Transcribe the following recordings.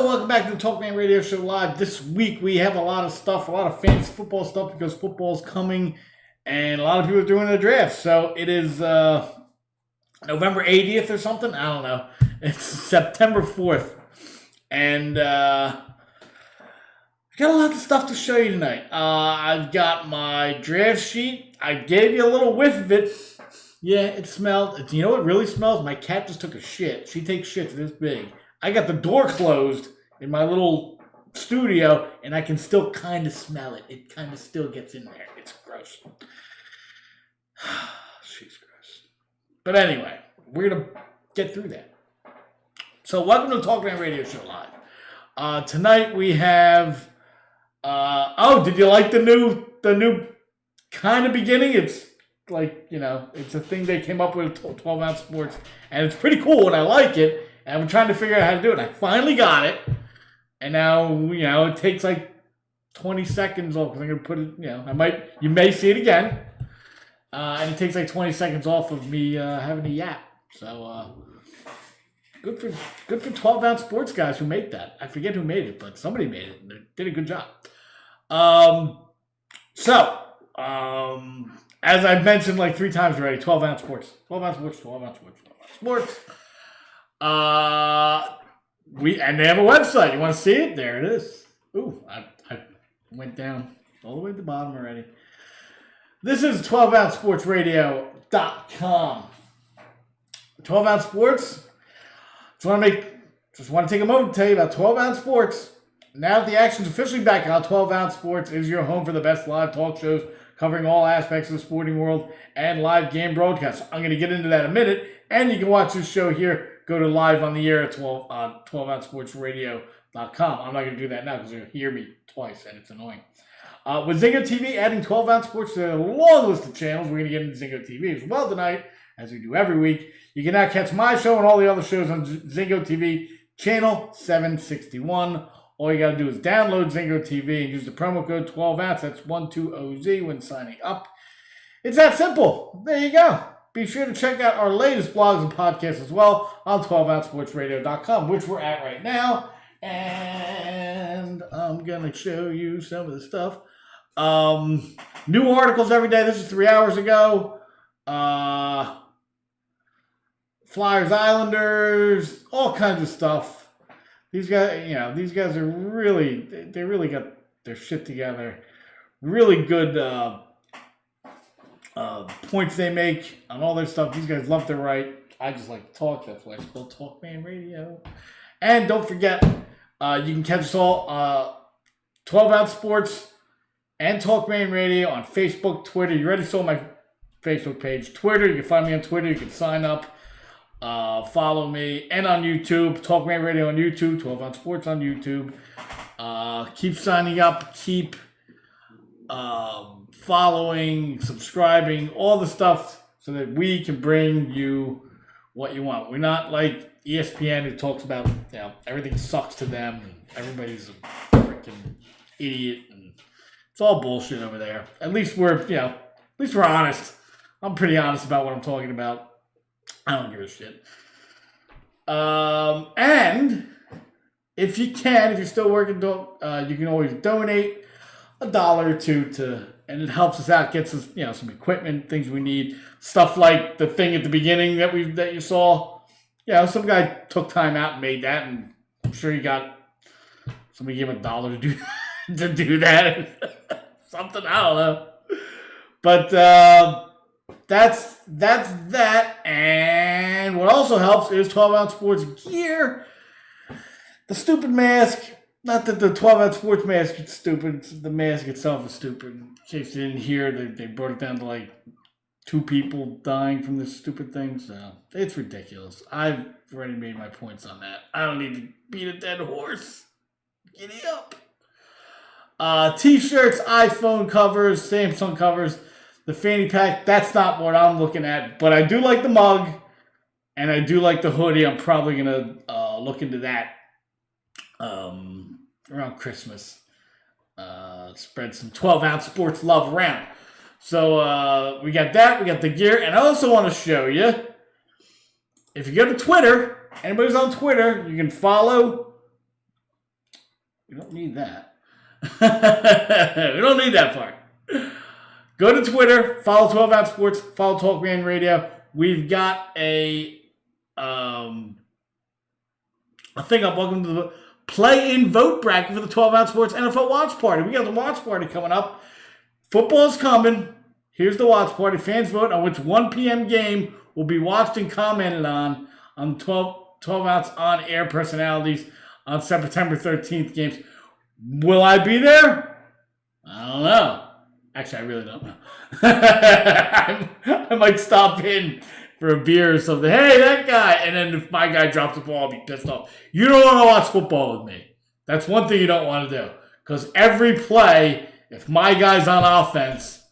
Hello, welcome back to the Talkman Radio Show Live. This week we have a lot of stuff, a lot of fantasy football stuff because football's coming and a lot of people are doing the draft. So it is November 80th or something. I don't know. It's September 4th. And I got a lot of stuff to show you tonight. I've got my draft sheet. I gave you a little whiff of it. Yeah, it smelled. You know what really smells? My cat just took a shit. She takes shits this big. I got the door closed in my little studio, and I can still kind of smell it. It kind of still gets in there. It's gross. She's gross. But anyway, we're going to get through that. So welcome to the Talkman Radio Show Live. Tonight we have... did you like the new kind of beginning? It's like, it's a thing they came up with, 12 Ounce Sports, and it's pretty cool, and I like it. And I'm trying to figure out how to do it. And I finally got it. And now, it takes like 20 seconds off because I'm going to put it, you may see it again. And it takes like 20 seconds off of me having a yap. So, good for 12 Ounce Sports guys who made that. I forget who made it, but somebody made it. And they did a good job. As I've mentioned like 3 times already, 12 Ounce Sports. 12 Ounce Sports, 12 Ounce Sports, 12 Ounce Sports. And they have a website. You want to see it? There it is. Ooh, I went down all the way to the bottom already. This is 12OunceSportsRadio.com. 12 Ounce Sports. Just want to take a moment to tell you about 12 Ounce Sports. Now that the action's officially back on, 12 Ounce Sports is your home for the best live talk shows covering all aspects of the sporting world and live game broadcasts. I'm going to get into that in a minute, and you can watch this show here. Go to live on the air at 12OunceSportsRadio.com. I'm not going to do that now because you'll hear me twice, and it's annoying. With Zingo TV adding 12 Ounce Sports to their long list of channels, we're going to get into Zingo TV as well tonight, as we do every week. You can now catch my show and all the other shows on Zingo TV, channel 761. All you got to do is download Zingo TV and use the promo code 12Ounce. That's 120Z when signing up. It's that simple. There you go. Be sure to check out our latest blogs and podcasts as well on 12OunceSportsRadio.com, which we're at right now. And I'm going to show you some of the stuff. New articles every day. This is 3 hours ago. Flyers, Islanders, all kinds of stuff. These guys, these guys are really, they really got their shit together. Really good points they make on all their stuff. These guys love to write. I just like to talk. That's why it's called Talkman Radio. And don't forget, you can catch us all 12 Ounce Sports and Talkman Radio on Facebook, Twitter. You already saw my Facebook page. Twitter, you can find me on Twitter. You can sign up, follow me, and on YouTube. Talkman Radio on YouTube, 12 Ounce Sports on YouTube. Keep signing up. Keep following, subscribing, all the stuff so that we can bring you what you want. We're not like ESPN who talks about, everything sucks to them and everybody's a freaking idiot and it's all bullshit over there. At least we're honest. I'm pretty honest about what I'm talking about. I don't give a shit. And if you're still working, you can always donate $1 or $2 and it helps us out, gets us, some equipment, things we need, stuff like the thing at the beginning that you saw. Some guy took time out and made that, and I'm sure somebody gave him $1 to do that. Something, I don't know. But that's that. And what also helps is 12 Ounce Sports gear. The stupid mask. Not that the 12 Ounce Sports mask is stupid. The mask itself is stupid. In case you didn't hear, they brought it down to like 2 people dying from this stupid thing. So it's ridiculous. I've already made my points on that. I don't need to beat a dead horse. Giddy up. T-shirts, iPhone covers, Samsung covers, the fanny pack. That's not what I'm looking at. But I do like the mug. And I do like the hoodie. I'm probably going to look into that. Around Christmas, spread some 12 Ounce Sports love around. So we got that, we got the gear, and I also want to show you, if you go to Twitter, anybody's on Twitter, you can follow We don't need that. We don't need that part. Go to Twitter, follow 12 Ounce Sports, follow Talkman Radio. We've got a thing up. Welcome to the play-in vote bracket for the 12 Ounce Sports NFL Watch Party. We got the Watch Party coming up. Football's coming. Here's the Watch Party. Fans vote on which 1 p.m. game will be watched and commented on 12 Ounce on-air personalities on September 13th games. Will I be there? I don't know. Actually, I really don't know. I might stop in for a beer or something. Hey, that guy. And then if my guy drops the ball, I'll be pissed off. You don't want to watch football with me. That's one thing you don't want to do. Because every play, if my guy's on offense,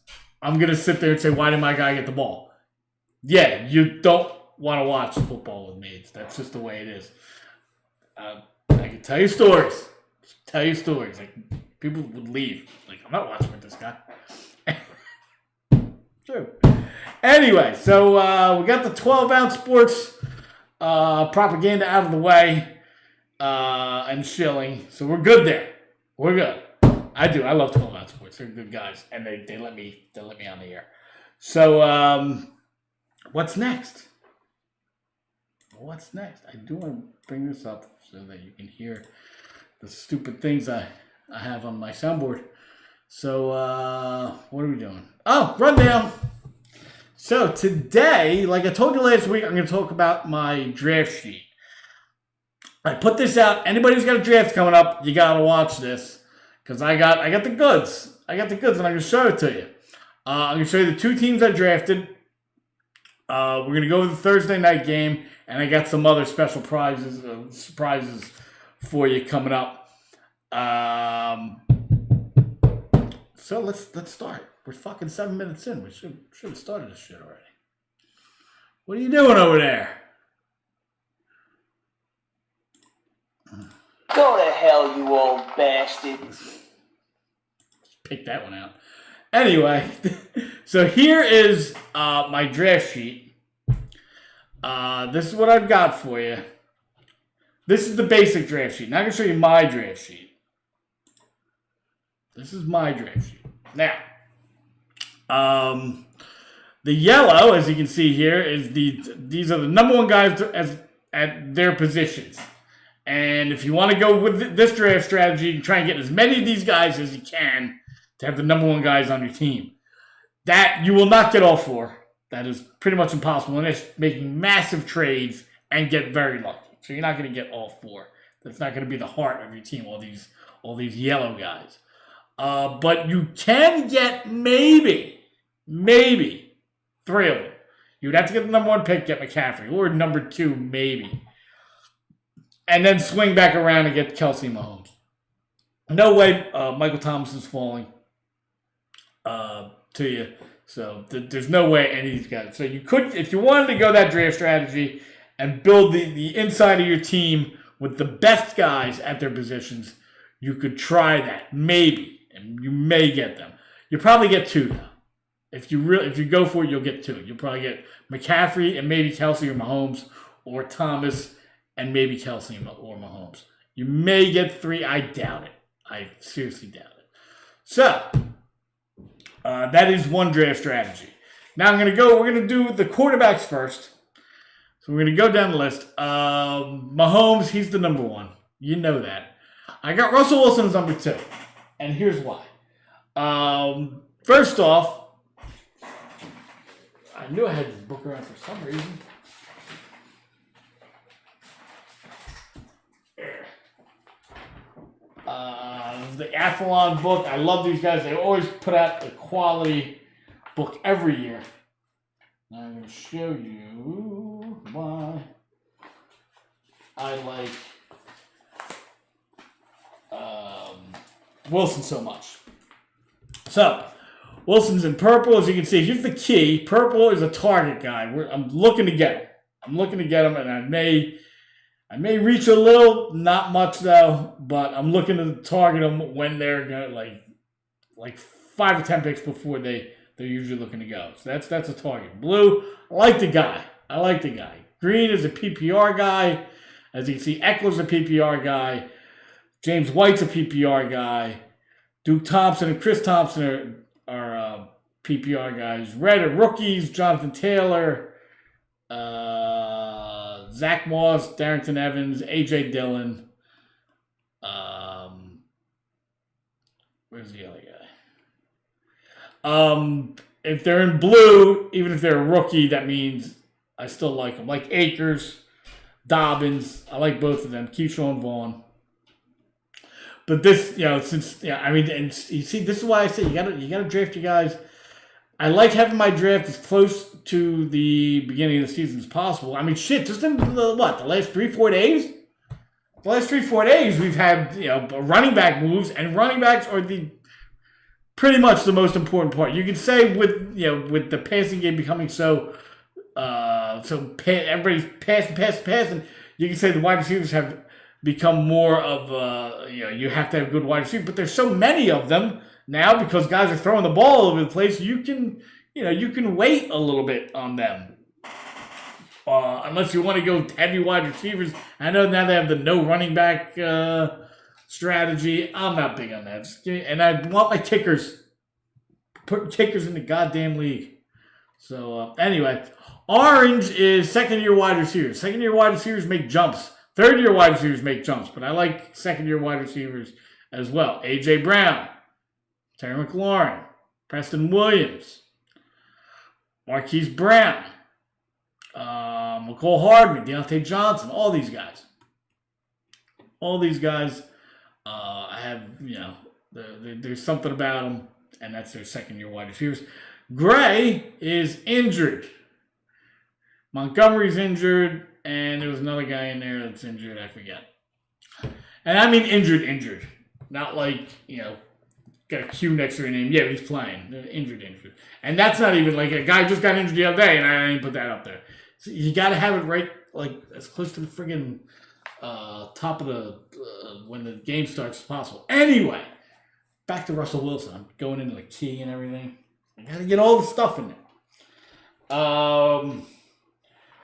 I'm going to sit there and say, why did my guy get the ball? Yeah, you don't want to watch football with me. That's just the way it is. I can tell you stories. Tell you stories. Like, people would leave. Like, I'm not watching with this guy. True. Anyway, so we got the 12 Ounce Sports propaganda out of the way and shilling. So we're good there. We're good. I do. I love 12 Ounce Sports. They're good guys, and they let me on the air. So what's next? What's next? I do want to bring this up so that you can hear the stupid things I have on my soundboard. So what are we doing? Oh, rundown. So today, like I told you last week, I'm going to talk about my draft sheet. I put this out. Anybody who's got a draft coming up, you got to watch this because I got the goods. I got the goods, and I'm going to show it to you. I'm going to show you the 2 teams I drafted. We're going to go with the Thursday night game, and I got some other special surprises for you coming up. So let's start. We're fucking 7 minutes in. We should have started this shit already. What are you doing over there? Go to hell, you old bastard. Pick that one out. Anyway, so here is my draft sheet. This is what I've got for you. This is the basic draft sheet. Now I'm going to show you my draft sheet. This is my draft sheet. Now, the yellow, as you can see here, is these are the number 1 guys at their positions. And if you want to go with this draft strategy, you can try and get as many of these guys as you can to have the number 1 guys on your team. That you will not get all 4. That is pretty much impossible unless making massive trades and get very lucky. So you're not going to get all 4. That's not going to be the heart of your team, all these yellow guys. But you can get maybe 3 of them. You'd have to get the number 1 pick, get McCaffrey, or number 2, maybe. And then swing back around and get Kelsey Mahomes. No way Michael Thomas is falling to you. So there's no way any of these guys. So you could, if you wanted to go that draft strategy and build the inside of your team with the best guys at their positions, you could try that, maybe. And you may get them. You'll probably get 2 though. If you go for it, you'll get 2. You'll probably get McCaffrey and maybe Kelsey or Mahomes, or Thomas and maybe Kelsey or Mahomes. You may get 3. I doubt it. I seriously doubt it. So that is one draft strategy. Now we're going to do the quarterbacks first. So we're going to go down the list. Mahomes, he's the number 1. You know that. I got Russell Wilson as number 2. And here's why. First off, I knew I had this book around for some reason. The Athlon book. I love these guys. They always put out a quality book every year. Now I'm going to show you why I like Wilson so much. So, Wilson's in purple, as you can see. Here's the key. Purple is a target guy. I'm looking to get him. And I may reach a little, not much though, but I'm looking to target them when they're gonna like 5 to 10 picks before they're usually looking to go. So that's a target. Blue, I like the guy. Green is a PPR guy. As you can see, Eckler's a PPR guy. James White's a PPR guy. Duke Thompson and Chris Thompson are PPR guys. Red are rookies. Jonathan Taylor, Zach Moss, Darrington Evans, AJ Dillon. Where's the other guy? If they're in blue, even if they're a rookie, that means I still like them. Like Akers, Dobbins. I like both of them. Keyshawn Vaughn. But this, since I mean, and you see, this is why I say you gotta draft your guys. I like having my draft as close to the beginning of the season as possible. I mean, shit, just in the last 3-4 days. The last 3-4 days, we've had running back moves, and running backs are pretty much the most important part. You can say with the passing game becoming everybody's passing. You can say the wide receivers have become more of you have to have a good wide receiver, but there's so many of them now because guys are throwing the ball all over the place. You can wait a little bit on them. Unless you want to go heavy wide receivers. I know now they have the no running back strategy. I'm not big on that. And I want my kickers. Put kickers in the goddamn league. So, anyway. Orange is second-year wide receivers. Second-year wide receivers make jumps. Third-year wide receivers make jumps. But I like second-year wide receivers as well. A.J. Brown. Terry McLaurin. Preston Williams. Marquise Brown. McCole Hardman, Deontay Johnson, all these guys. I have, there's something about them, and that's their second-year wide receivers. Gray is injured. Montgomery's injured, and there was another guy in there that's injured, I forget. And I mean injured. Not like, got a Q next to her name. Yeah, he's playing. Injured. And that's not even like a guy just got injured the other day, and I didn't put that up there. So you got to have it right, like as close to the friggin' top of the when the game starts as possible. Anyway, back to Russell Wilson. I'm going into the key and everything. I got to get all the stuff in there.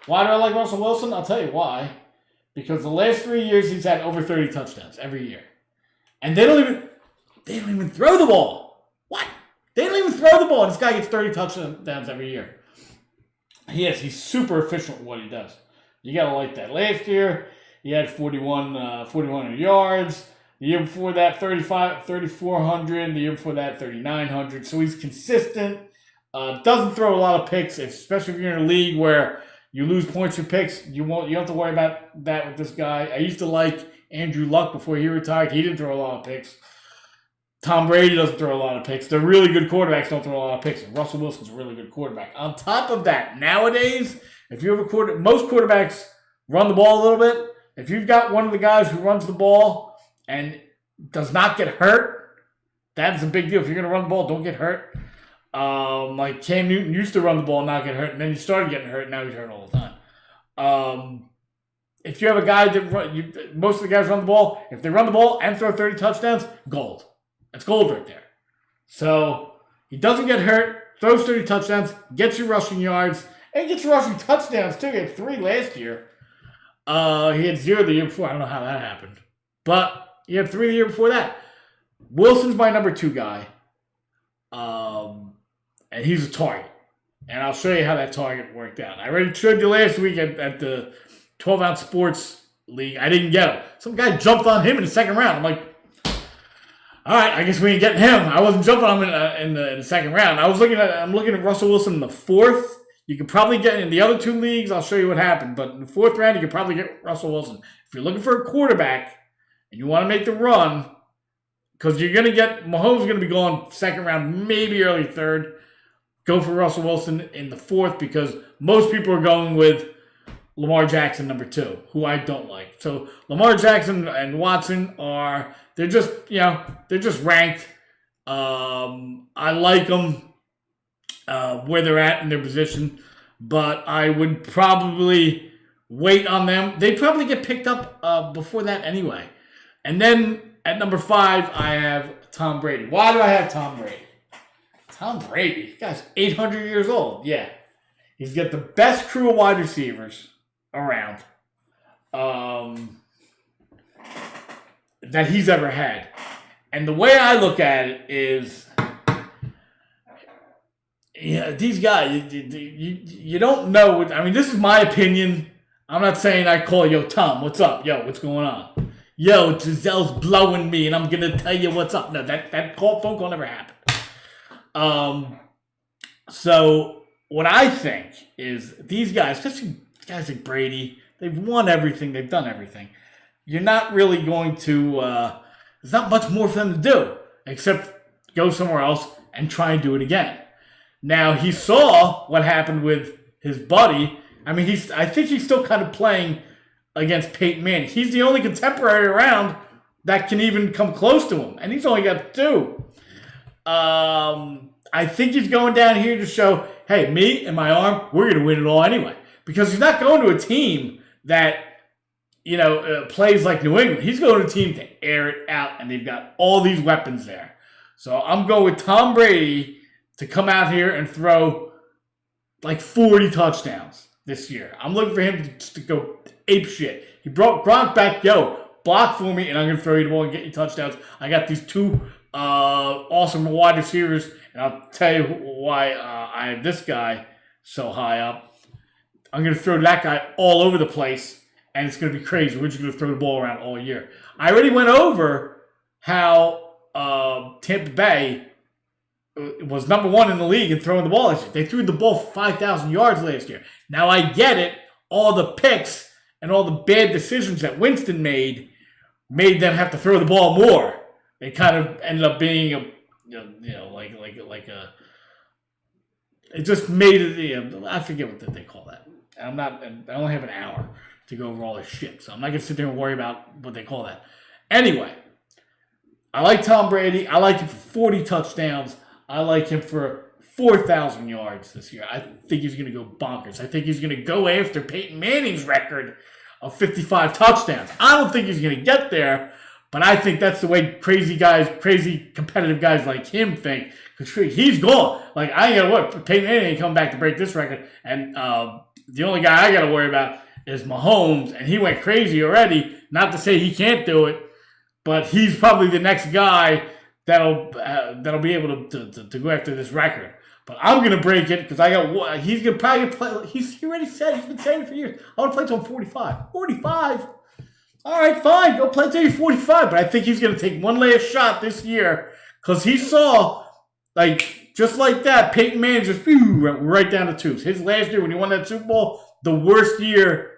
Why do I like Russell Wilson? I'll tell you why. Because the last 3 years he's had over 30 touchdowns every year, and they don't even throw the ball. What? They don't even throw the ball, and this guy gets 30 touchdowns every year. He's super efficient with what he does. You got to like that. Last year, he had 4,100 yards. The year before that, 3,400. The year before that, 3,900. So he's consistent. Doesn't throw a lot of picks, especially if you're in a league where you lose points for picks. You don't have to worry about that with this guy. I used to like Andrew Luck before he retired. He didn't throw a lot of picks. Tom Brady doesn't throw a lot of picks. The really good quarterbacks don't throw a lot of picks. And Russell Wilson's a really good quarterback. On top of that, nowadays, if you have most quarterbacks run the ball a little bit. If you've got one of the guys who runs the ball and does not get hurt, that's a big deal. If you're going to run the ball, don't get hurt. Like Cam Newton used to run the ball and not get hurt, and then he started getting hurt, and now he's hurt all the time. If you have a guy that most of the guys run the ball, if they run the ball and throw 30 touchdowns, gold. That's gold right there. So he doesn't get hurt, throws 30 touchdowns, gets you rushing yards, and gets you rushing touchdowns too. He had 3 last year. He had 0 the year before. I don't know how that happened. But he had 3 the year before that. Wilson's my number 2 guy. And he's a target. And I'll show you how that target worked out. I already showed you last week at the 12-ounce sports league. I didn't get him. Some guy jumped on him in the second round. I'm like, all right, I guess we ain't getting him. I wasn't jumping on him in the second round. I'm looking at Russell Wilson in the 4th. You could probably get in the other 2 leagues. I'll show you what happened. But in the 4th round, you could probably get Russell Wilson. If you're looking for a quarterback and you want to make the run, because you're going to get Mahomes going to be going 2nd round, maybe early 3rd. Go for Russell Wilson in the 4th because most people are going with Lamar Jackson number 2, who I don't like. So Lamar Jackson and Watson they're just ranked. I like them where they're at in their position, but I would probably wait on them. They probably get picked up before that anyway. And then at number 5, I have Tom Brady. Why do I have Tom Brady? Tom Brady, the guy's 800 years old. Yeah. He's got the best crew of wide receivers around. that he's ever had. And the way I look at it is, these guys, you don't know. I mean, this is my opinion. I'm not saying I call, yo, Tom, what's up? Yo, what's going on? Yo, Giselle's blowing me, and I'm going to tell you what's up. No, that phone call never happened. So what I think is these guys, especially guys like Brady, they've won everything. They've done everything. You're not really going to, there's not much more for them to do except go somewhere else and try and do it again. Now, he saw what happened with his buddy. I mean, I think he's still kind of playing against Peyton Manning. He's the only contemporary around that can even come close to him, and he's only got 2. I think he's going down here to show, hey, me and my arm, we're going to win it all anyway. Because he's not going to a team that, plays like New England. He's going to a team to air it out, and they've got all these weapons there. So I'm going with Tom Brady to come out here and throw like 40 touchdowns this year. I'm looking for him to go ape shit. He brought Gronk back, block for me, and I'm going to throw you the ball and get you touchdowns. I got these 2 awesome wide receivers, and I'll tell you why I have this guy so high up. I'm going to throw that guy all over the place, and it's going to be crazy. We're just going to throw the ball around all year. I already went over how Tampa Bay was number 1 in the league in throwing the ball last year. They threw the ball for 5,000 yards last year. Now, I get it. All the picks and all the bad decisions that Winston made them have to throw the ball more. It kind of ended up being it just made it, I forget what they call that. I only have an hour to go over all this shit, so I'm not going to sit there and worry about what they call that. Anyway, I like Tom Brady. I like him for 40 touchdowns. I like him for 4,000 yards this year. I think he's going to go bonkers. I think he's going to go after Peyton Manning's record of 55 touchdowns. I don't think he's going to get there, but I think that's the way crazy competitive guys like him think. Because he's gone. Like, I ain't got to worry. Peyton Manning ain't coming back to break this record. And the only guy I got to worry about is Mahomes. And he went crazy already. Not to say he can't do it, but he's probably the next guy that'll be able to go after this record. But I'm gonna break it because he's gonna probably play. He already said, he's been saying it for years, I want to play till I'm 45. 45. All right, fine, go play till you're 45. But I think he's gonna take one last shot this year because he saw, like, just like that, Peyton Manning just right down the tubes. His last year when he won that Super Bowl, the worst year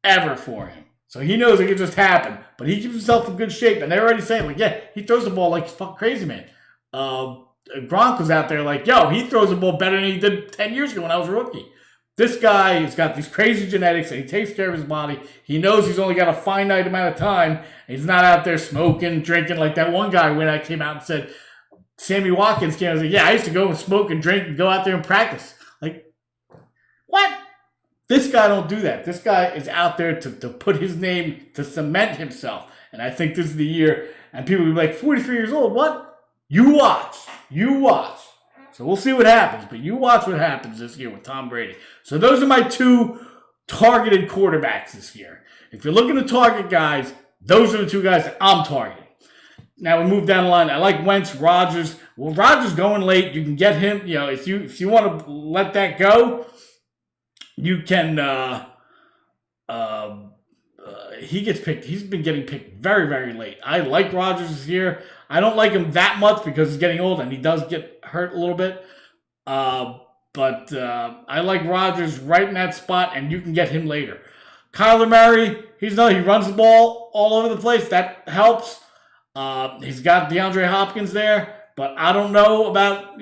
ever for him. So he knows it can just happen, but he keeps himself in good shape. And they're already saying, like, yeah, he throws the ball like he's fucking crazy, man. Gronk was out there like, yo, he throws the ball better than he did 10 years ago when I was a rookie. This guy has got these crazy genetics, and he takes care of his body. He knows he's only got a finite amount of time. And he's not out there smoking, drinking like that one guy when I came out and said, Sammy Watkins came out and said, yeah, I used to go and smoke and drink and go out there and practice. Like, what? This guy don't do that. This guy is out there to put his name, to cement himself. And I think this is the year. And people will be like, 43 years old, what? You watch. You watch. So we'll see what happens. But you watch what happens this year with Tom Brady. So those are my 2 targeted quarterbacks this year. If you're looking to target guys, those are the 2 guys that I'm targeting. Now we move down the line. I like Wentz, Rodgers. Well, Rodgers going late. You can get him. If you want to let that go, you can. He gets picked. He's been getting picked very, very late. I like Rodgers this year. I don't like him that much because he's getting old and he does get hurt a little bit. But I like Rodgers right in that spot, and you can get him later. Kyler Murray, he runs the ball all over the place. That helps. He's got DeAndre Hopkins there, but I don't know about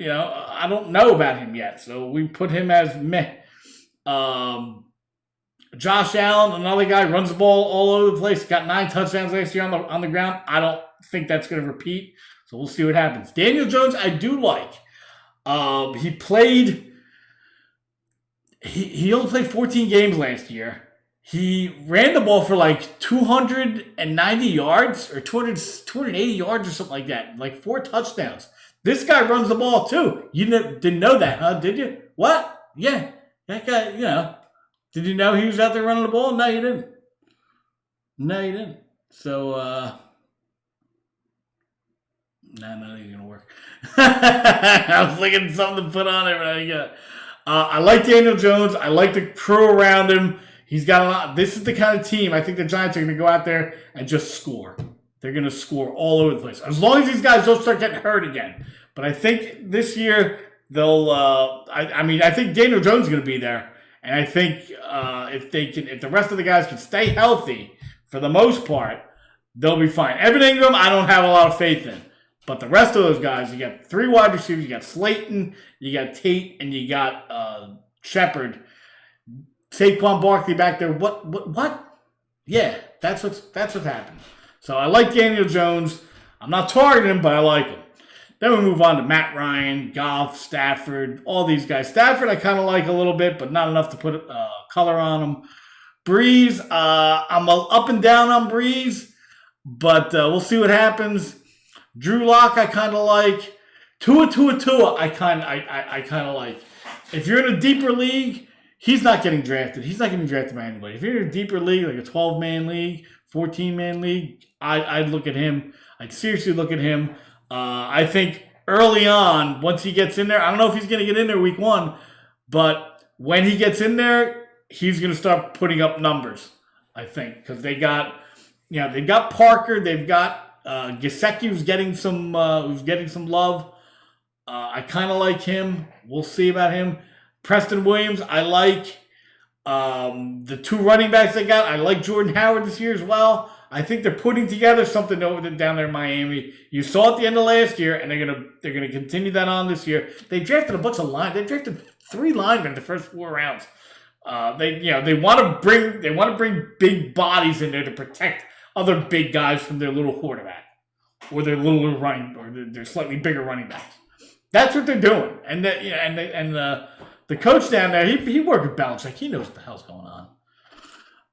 him yet. So we put him as meh. Josh Allen, another guy, runs the ball all over the place. Got 9 touchdowns last year on the ground. I don't think that's going to repeat. So we'll see what happens. Daniel Jones, I do like. He played. He only played 14 games last year. He ran the ball for like 290 yards or 280 yards or something like that. Like 4 touchdowns. This guy runs the ball too. You didn't know that, huh? Did you? What? Yeah. That guy, Did you know he was out there running the ball? No, you didn't. So, Nah, not even gonna work. I was looking for something to put on there, but I got. I like Daniel Jones. I like the crew around him. He's got a lot. This is the kind of team I think the Giants are going to go out there and just score. They're going to score all over the place as long as these guys don't start getting hurt again. But I think this year they'll. I think Daniel Jones is going to be there, and I think if the rest of the guys can stay healthy for the most part, they'll be fine. Evan Ingram, I don't have a lot of faith in. But the rest of those guys, you got 3 wide receivers. You got Slayton, you got Tate, and you got Shepard. Saquon Barkley back there. What? Yeah, that's what's happened. So I like Daniel Jones. I'm not targeting him, but I like him. Then we move on to Matt Ryan, Goff, Stafford, all these guys. Stafford I kind of like a little bit, but not enough to put color on him. Breeze, I'm up and down on Breeze, but we'll see what happens. Drew Lock, I kind of like. Tua, I kind of like. If you're in a deeper league, he's not getting drafted. He's not getting drafted by anybody. If you're in a deeper league, like a 12-man league, 14-man league, I'd look at him. I'd seriously look at him. I think early on, once he gets in there, I don't know if he's going to get in there week 1, but when he gets in there, he's going to start putting up numbers, I think, because they've got Parker, they've got Gesicki who's getting some love. I kind of like him. We'll see about him. Preston Williams, I like. The 2 running backs they got, I like Jordan Howard this year as well. I think they're putting together something over down there in Miami. You saw at the end of last year, and they're gonna continue that on this year. They drafted a bunch of line. They drafted 3 linemen in the first 4 rounds. They want to bring big bodies in there to protect other big guys from their little quarterback or their little running or their slightly bigger running backs. That's what they're doing, and the coach down there, he worked with Belichick. He knows what the hell's going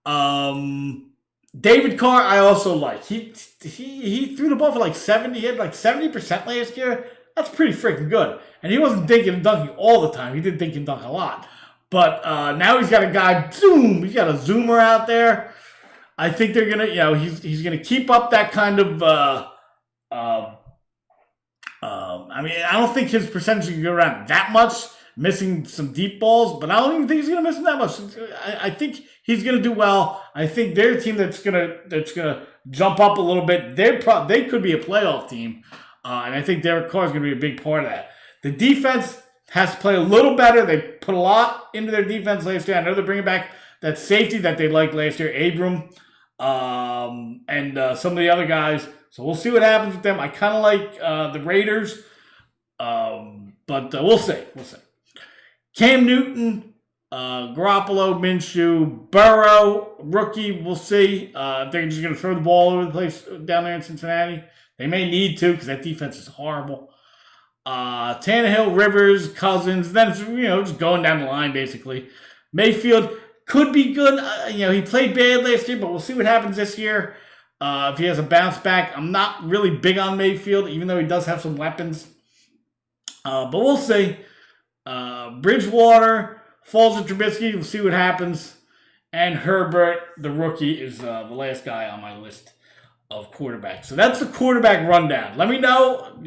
on. David Carr, I also like. He threw the ball for like 70. He had like 70% last year. That's pretty freaking good. And he wasn't dinking and dunking all the time. He did dink and dunk a lot. But now he's got a guy, zoom. He's got a zoomer out there. I think they're gonna, he's gonna keep up that kind of. I don't think his percentage can go around that much, missing some deep balls. But I don't even think he's gonna miss them that much. I think he's gonna do well. I think they're a team that's gonna jump up a little bit. They could be a playoff team, and I think Derek Carr is gonna be a big part of that. The defense has to play a little better. They put a lot into their defense last year. I know they're bringing back that safety that they liked last year, Abram, and some of the other guys. So we'll see what happens with them. I kind of like the Raiders, but we'll see. Cam Newton, Garoppolo, Minshew, Burrow, rookie. We'll see if they're just going to throw the ball over the place down there in Cincinnati. They may need to because that defense is horrible. Tannehill, Rivers, Cousins. Then it's, just going down the line basically. Mayfield could be good. He played bad last year, but we'll see what happens this year. If he has a bounce back, I'm not really big on Mayfield, even though he does have some weapons. But we'll see. Bridgewater, Foles and Trubisky, we'll see what happens. And Herbert, the rookie, is the last guy on my list of quarterbacks. So that's the quarterback rundown. Let me know,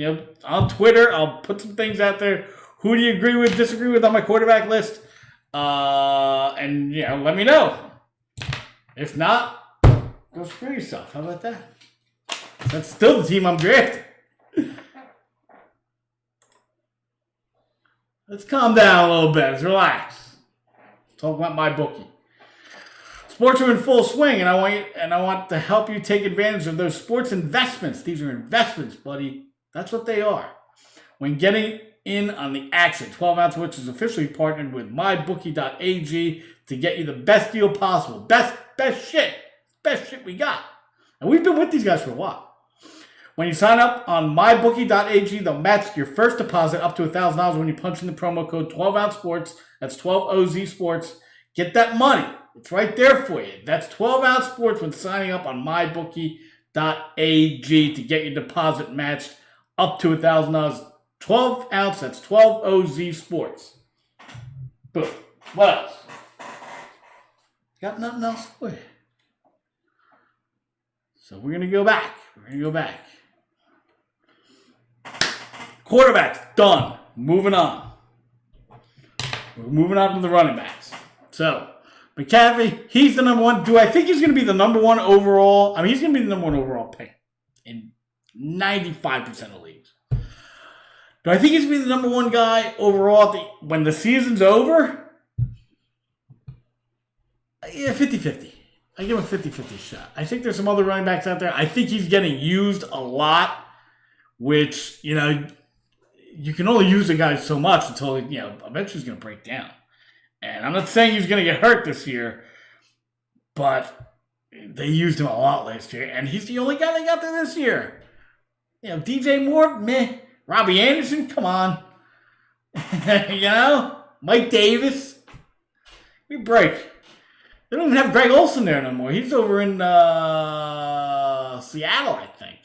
on Twitter. I'll put some things out there. Who do you agree with, disagree with on my quarterback list? And let me know. If not, go screw yourself. How about that? That's still the team I'm drafting. Let's calm down a little bit. Let's relax. Talk about my bookie. Sports are in full swing, and I want to help you take advantage of those sports investments. These are investments, buddy. That's what they are. When getting in on the action, 12-ounce which is officially partnered with mybookie.ag to get you the best deal possible. Best shit we got. And we've been with these guys for a while. When you sign up on mybookie.ag, they'll match your first deposit up to $1,000 when you punch in the promo code 12-ounce sports. That's 12OZ sports. Get that money. It's right there for you. That's 12-ounce sports when signing up on mybookie.ag to get your deposit matched up to $1,000. 12-ounce, that's 12OZ sports. Boom. What else? Got nothing else for you. So we're going to go back. Quarterbacks, done. Moving on. We're moving on to the running backs. So, McCaffrey, he's the number one. Do I think he's going to be the number one overall? I mean, he's going to be the number one overall pick in 95% of leagues. Do I think he's going to be the number one guy overall when the season's over? Yeah, 50-50. I give him a 50-50 shot. I think there's some other running backs out there. I think he's getting used a lot, which, you know, you can only use a guy so much until, you know, eventually he's going to break down. And I'm not saying he's going to get hurt this year, but they used him a lot last year, and he's the only guy they got there this year. You know, DJ Moore, meh. Robbie Anderson, come on. You know? Mike Davis. We break. They don't even have Greg Olsen there no more. He's over in Seattle, I think.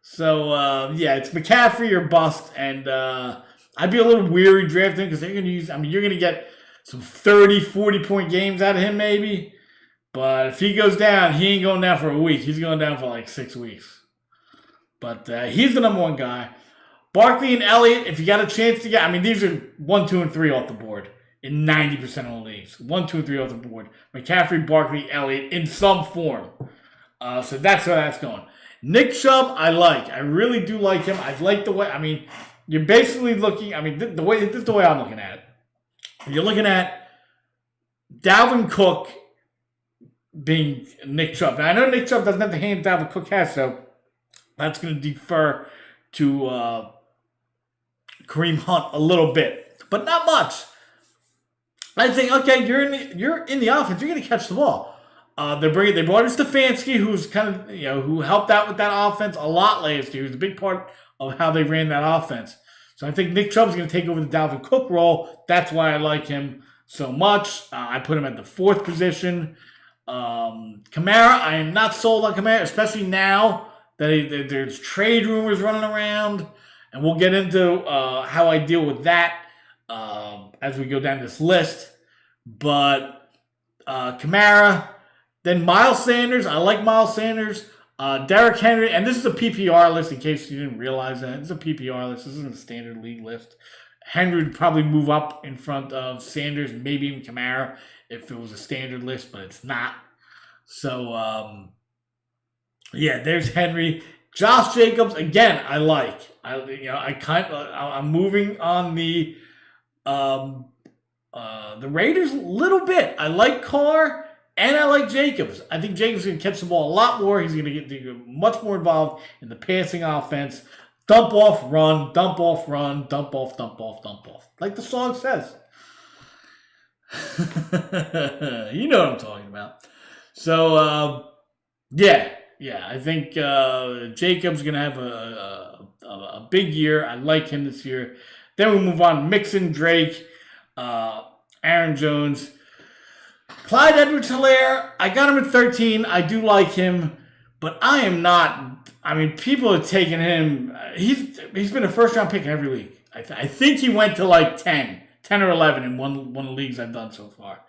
So, yeah, it's McCaffrey or bust, and I'd be a little weary drafting because they're going to use, I mean, you're going to get some 30, 40-point games out of him maybe, but if he goes down, he ain't going down for a week. He's going down for like 6 weeks. But he's the number one guy. Barkley and Elliott, if you got a chance to get, I mean, these are 1, 2, and 3 off the board in 90% of the leagues. 1, 2, and 3 off the board. McCaffrey, Barkley, Elliott in some form. So that's how that's going. Nick Chubb, I like. I really do like him. I like the way, I mean, you're basically looking, I mean, this is the way I'm looking at it. You're looking at Dalvin Cook being Nick Chubb. Now, I know Nick Chubb doesn't have the hand Dalvin Cook has, so that's going to defer to Kareem Hunt a little bit, but not much. I think, okay, you're in the offense. You're going to catch the ball. They brought in Stefanski, who's kind of, you know, who helped out with that offense a lot last year. He was a big part of how they ran that offense. So I think Nick Chubb's going to take over the Dalvin Cook role. That's why I like him so much. I put him at the 4th position. Kamara, I am not sold on Kamara, especially now that there's trade rumors running around. And we'll get into how I deal with that as we go down this list. But Kamara, then Miles Sanders. I like Miles Sanders. Derrick Henry, and this is a PPR list in case you didn't realize that. It's a PPR list. This isn't a standard league list. Henry would probably move up in front of Sanders, maybe even Kamara if it was a standard list, but it's not. So, yeah, there's Henry. Josh Jacobs, again, I like. I'm moving on the Raiders a little bit. I like Carr. And I like Jacobs. I think Jacobs is going to catch the ball a lot more. He's going to get much more involved in the passing offense. Dump off, run, dump off, run, dump off, dump off, dump off. Like the song says. You know what I'm talking about. So, yeah, I think Jacobs is going to have a big year. I like him this year. Then we move on. Mixon, Drake, Aaron Jones. Clyde Edwards-Helaire, I got him at 13. I do like him, but I am not. I mean, people are taking him. He's been a first-round pick in every league. I think he went to like 10 or 11 in one of the leagues I've done so far.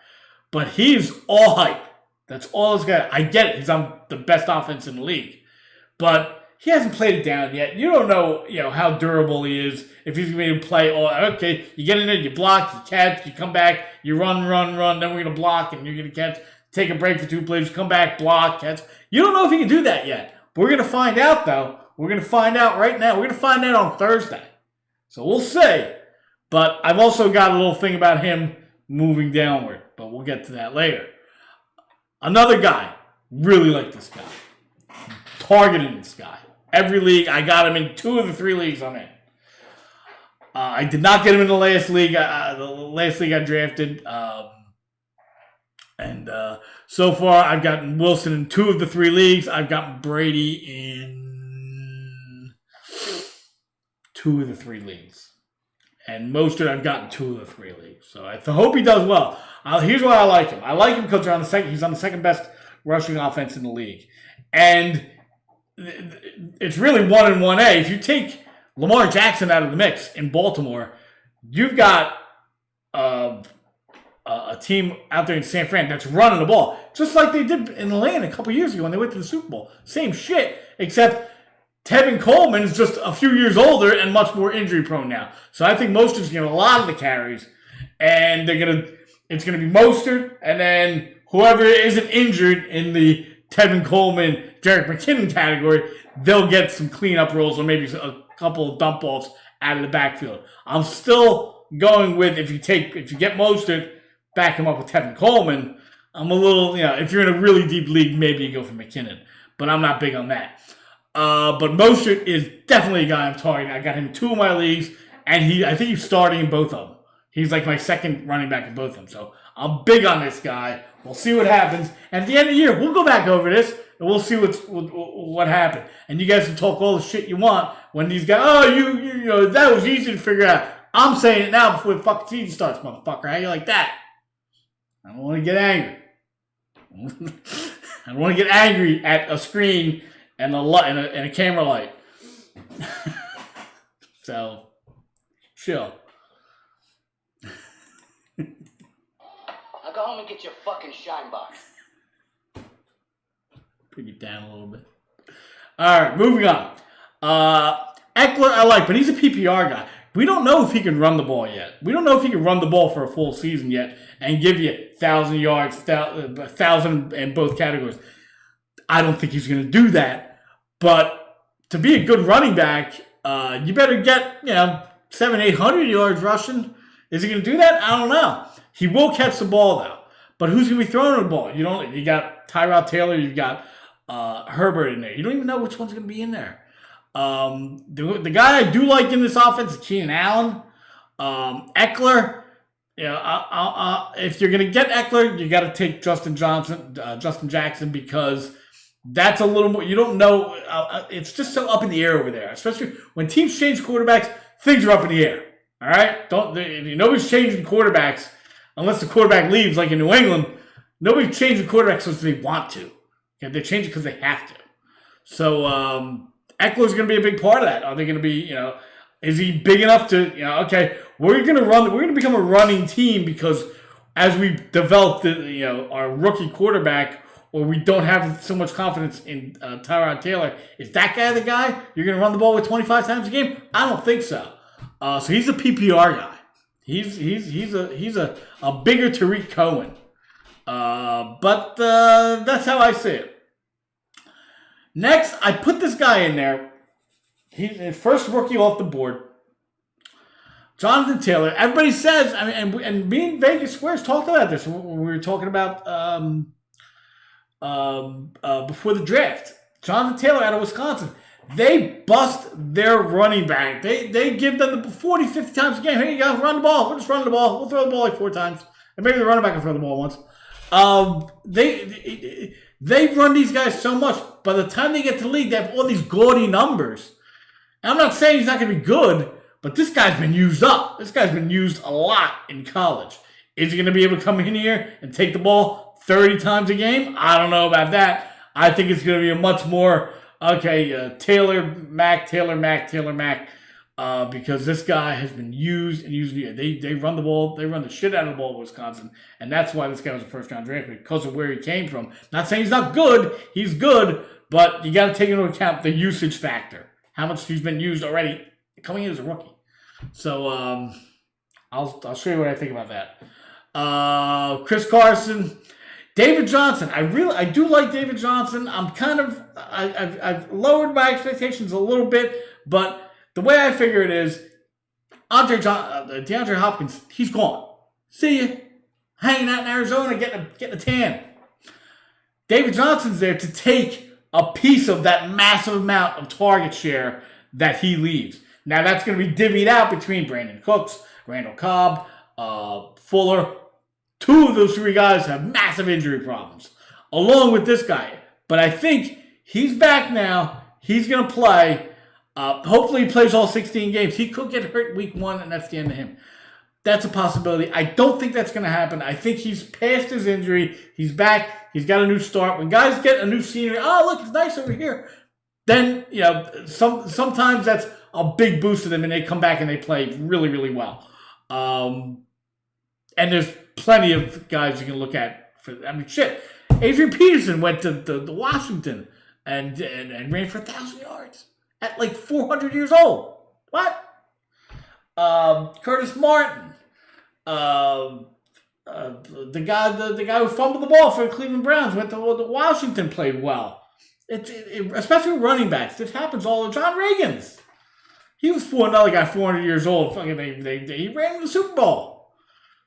But he's all hype. That's all he's got. I get it. He's on the best offense in the league. But he hasn't played it down yet. You don't know, how durable he is. If he's going to play, okay, you get in there, you block, you catch, you come back, you run, then we're going to block, and you're going to catch, take a break for 2 plays, come back, block, catch. You don't know if he can do that yet. But we're going to find out, though. We're going to find out right now. We're going to find out on Thursday. So we'll see. But I've also got a little thing about him moving downward. But we'll get to that later. Another guy. Really like this guy. Targeting this guy. Every league, I got him in 2 of the 3 leagues I'm in. I did not get him in the last league. The last league I drafted. And so far, I've gotten Wilson in 2 of the 3 leagues. I've gotten Brady in 2 of the 3 leagues. And Mostert, I've gotten 2 of the 3 leagues. So I hope he does well. Here's why I like him. I like him because he's on the second best rushing offense in the league. And it's really 1 and 1A. If you take Lamar Jackson out of the mix in Baltimore, you've got a team out there in San Fran that's running the ball. Just like they did in Atlanta a couple years ago when they went to the Super Bowl. Same shit, except Tevin Coleman is just a few years older and much more injury prone now. So I think Mostert's going to get a lot of the carries, and it's going to be Mostert, and then whoever isn't injured in the Tevin Coleman, Jerick McKinnon category, they'll get some cleanup rolls or maybe a couple of dump offs out of the backfield. I'm still going with if you get Mostert, back him up with Tevin Coleman. I'm a little, if you're in a really deep league, maybe you go for McKinnon, but I'm not big on that. But Mostert is definitely a guy I'm targeting. I got him in 2 of my leagues, and I think he's starting in both of them. He's like my second running back in both of them. So I'm big on this guy. We'll see what happens. And at the end of the year, we'll go back over this, and we'll see what happened. And you guys can talk all the shit you want when these guys, that was easy to figure out. I'm saying it now before the fucking season starts, motherfucker. How you like that? I don't want to get angry. I don't want to get angry at a screen and a camera light. So, chill. Now go home and get your fucking shine box. Bring it down a little bit. All right, moving on. Eckler I like, but he's a PPR guy. We don't know if he can run the ball yet. We don't know if he can run the ball for a full season yet and give you 1,000 yards, 1,000 in both categories. I don't think he's going to do that. But to be a good running back, you better get 700-800 yards rushing. Is he going to do that? I don't know. He will catch the ball though. But who's going to be throwing the ball? You got Tyrod Taylor. You've got Herbert in there. You don't even know which one's going to be in there. The guy I do like in this offense is Keenan Allen. Eckler, if you're going to get Eckler, you got to take Justin Jackson, because that's a little more, you don't know, it's just so up in the air over there, especially when teams change quarterbacks, things are up in the air. All right? Nobody's changing quarterbacks unless the quarterback leaves, like in New England. Nobody's changing quarterbacks because they want to. Okay? They change it because they have to. So, Eckler's going to be a big part of that. Are they going to be, is he big enough to, we're going to become a running team because as we develop our rookie quarterback, or we don't have so much confidence in Tyrod Taylor, is that guy the guy you're going to run the ball with 25 times a game? I don't think so. So he's a PPR guy. He's a bigger Tariq Cohen. But that's how I see it. Next, I put this guy in there. He's the first rookie off the board. Jonathan Taylor. Everybody says, and me and Vegas Squares talked about this when we were talking about before the draft. Jonathan Taylor out of Wisconsin. They bust their running back. They give them the 40, 50 times a game. Here you go, run the ball. We'll just run the ball. We'll throw the ball like 4 times. And maybe the running back can throw the ball once. They run these guys so much. By the time they get to the league, they have all these gaudy numbers. And I'm not saying he's not going to be good, but this guy's been used up. This guy's been used a lot in college. Is he going to be able to come in here and take the ball 30 times a game? I don't know about that. I think it's going to be a much more, Taylor, Mac, because this guy has been used and used. They run the ball. They run the shit out of the ball in Wisconsin. And that's why this guy was a first-round draft pick, because of where he came from. Not saying he's not good. He's good, but you got to take into account the usage factor. How much he's been used already coming in as a rookie. So I'll show you what I think about that. Chris Carson, David Johnson. I do like David Johnson. I'm kind of I've lowered my expectations a little bit, but the way I figure it is, DeAndre Hopkins, he's gone. See ya, hanging out in Arizona, getting a tan. David Johnson's there to take a piece of that massive amount of target share that he leaves. Now that's going to be divvied out between Brandon Cooks, Randall Cobb, Fuller. 2 of those 3 guys have massive injury problems, along with this guy. But I think he's back now. He's going to play. Hopefully he plays all 16 games. He could get hurt week 1, and that's the end of him. That's a possibility. I don't think that's going to happen. I think he's past his injury. He's back. He's got a new start. When guys get a new scenery, look, it's nice over here. Then, sometimes that's a big boost to them, and they come back and they play really, really well. And there's plenty of guys you can look at. Adrian Peterson went to Washington and ran for 1,000 yards. at like 400 years old. What? Curtis Martin. The guy who fumbled the ball for the Cleveland Browns went to Washington, played well. Especially running backs. This happens all. John Reagans. He was another guy 400 years old. Fucking he ran in the Super Bowl.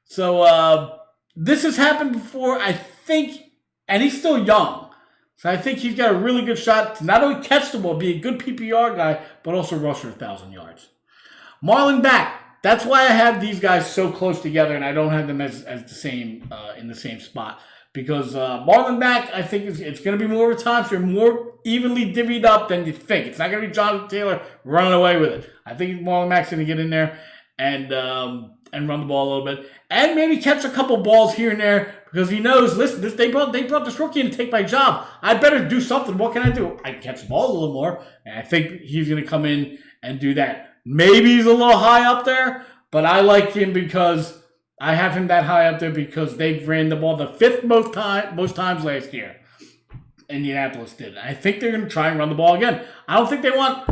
So this has happened before, I think, and he's still young. So I think he's got a really good shot to not only catch the ball, be a good PPR guy, but also rush for 1,000 yards. Marlon Mack. That's why I have these guys so close together, and I don't have them as the same in the same spot. Because Marlon Mack, I think it's going to be more of a time share, more evenly divvied up than you think. It's not going to be Jonathan Taylor running away with it. I think Marlon Mack's going to get in there and run the ball a little bit, and maybe catch a couple balls here and there because he knows. Listen, they brought this rookie in to take my job. I better do something. What can I do? I can catch the ball a little more, and I think he's going to come in and do that. Maybe he's a little high up there, but I like him because I have him that high up there because they ran the ball the fifth most times last year. Indianapolis did. I think they're going to try and run the ball again. I don't think they want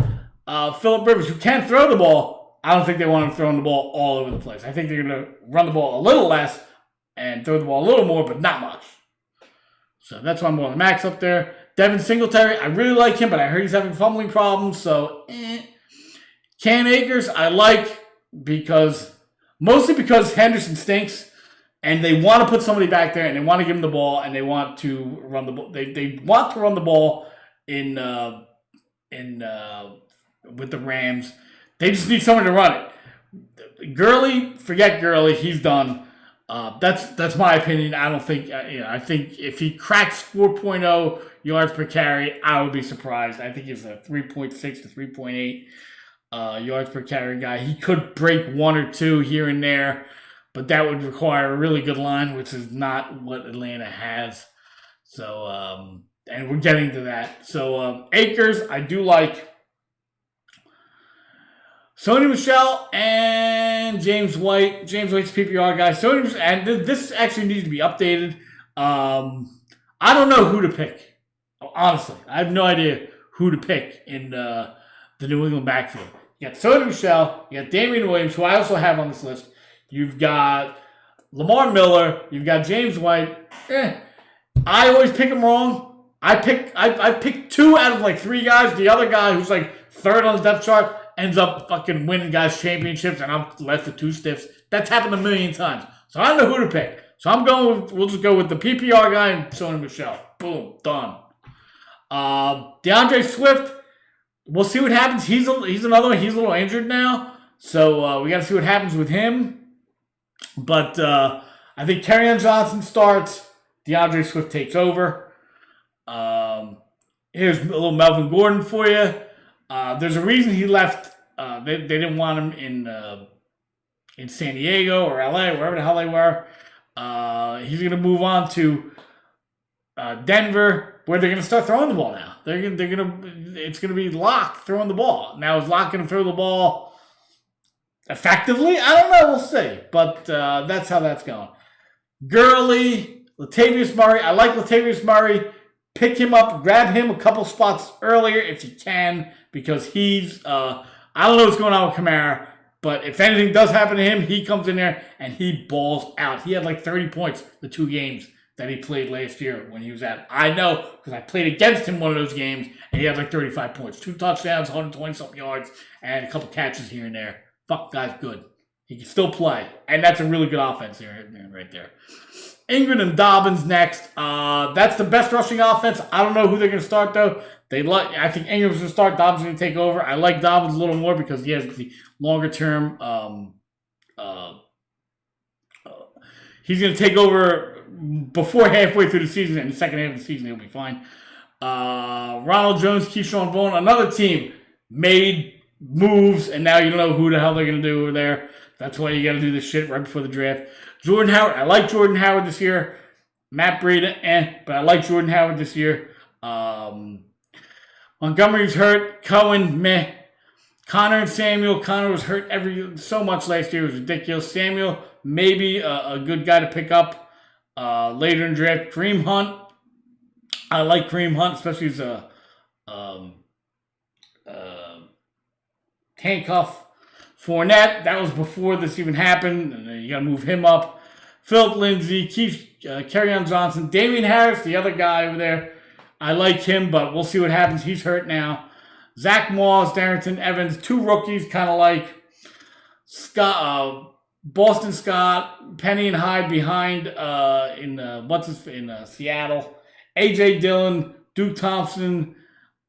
Phillip Rivers, who can't throw the ball. I don't think they want him throwing the ball all over the place. I think they're going to run the ball a little less and throw the ball a little more, but not much. So that's why I'm going to Max up there. Devin Singletary, I really like him, but I heard he's having fumbling problems, so Cam Akers, I like mostly because Henderson stinks, and they want to put somebody back there, and they want to give him the ball, and they want to run the ball. They want to run the ball with the Rams. They just need someone to run it. Gurley, forget Gurley, he's done. That's my opinion. I don't think I think if he cracks 4.0 yards per carry, I would be surprised. I think he's a 3.6 to 3.8. Yards per carry guy. He could break one or two here and there, but that would require a really good line, which is not what Atlanta has. So, and we're getting to that. So, Akers, I do like. Sony Michel and James White. James White's PPR guy. And this actually needs to be updated. I don't know who to pick. Honestly, I have no idea who to pick in the New England backfield. You got Sony Michel, you got Damian Williams, who I also have on this list. You've got Lamar Miller, you've got James White. I always pick them wrong. I picked two out of like three guys. The other guy, who's like third on the depth chart, ends up fucking winning guys championships, and I'm left with two stiffs. That's happened a million times. So I don't know who to pick. So we'll just go with the PPR guy and Sony Michel. Boom, done. DeAndre Swift. We'll see what happens. He's another one. He's a little injured now, so we got to see what happens with him. But I think Kerryon Johnson starts. DeAndre Swift takes over. Here's a little Melvin Gordon for you. There's a reason he left. They didn't want him in San Diego or LA, wherever the hell they were. He's going to move on to Denver, where they're going to start throwing the ball now. It's going to be Locke throwing the ball. Now, is Locke going to throw the ball effectively? I don't know. We'll see. But that's how that's going. Gurley, Latavius Murray. I like Latavius Murray. Pick him up. Grab him a couple spots earlier if you can, because he's I don't know what's going on with Kamara, but if anything does happen to him, he comes in there and he balls out. He had like 30 points the 2 games that he played last year when he was at. I know because I played against him one of those games, and he had like 35 points. 2 touchdowns, 120-something yards, and a couple catches here and there. Fuck, guy's good. He can still play, and that's a really good offense here, right there. Ingram and Dobbins next. That's the best rushing offense. I don't know who they're going to start, though. I think Ingram's going to start. Dobbins going to take over. I like Dobbins a little more because he has the longer-term. He's going to take over before halfway through the season. In the second half of the season, he'll be fine. Ronald Jones, Keyshawn Vaughn, another team made moves, and now you don't know who the hell they're going to do over there. That's why you got to do this shit right before the draft. Jordan Howard, I like Jordan Howard this year. Matt Breida, but I like Jordan Howard this year. Montgomery's hurt. Cohen, meh. Connor and Samuel. Connor was hurt so much last year. It was ridiculous. Samuel, maybe a good guy to pick up later in the draft. Kareem Hunt. I like Kareem Hunt, especially as a handcuff. Fournette, that was before this even happened, and then you got to move him up. Philip Lindsay, Keith, Kerryon Johnson, Damian Harris, the other guy over there. I like him, but we'll see what happens. He's hurt now. Zach Moss, Darrington Evans, 2 rookies, kind of like Scott, Boston Scott, Penny and Hyde behind in Seattle. A.J. Dillon, Duke Thompson,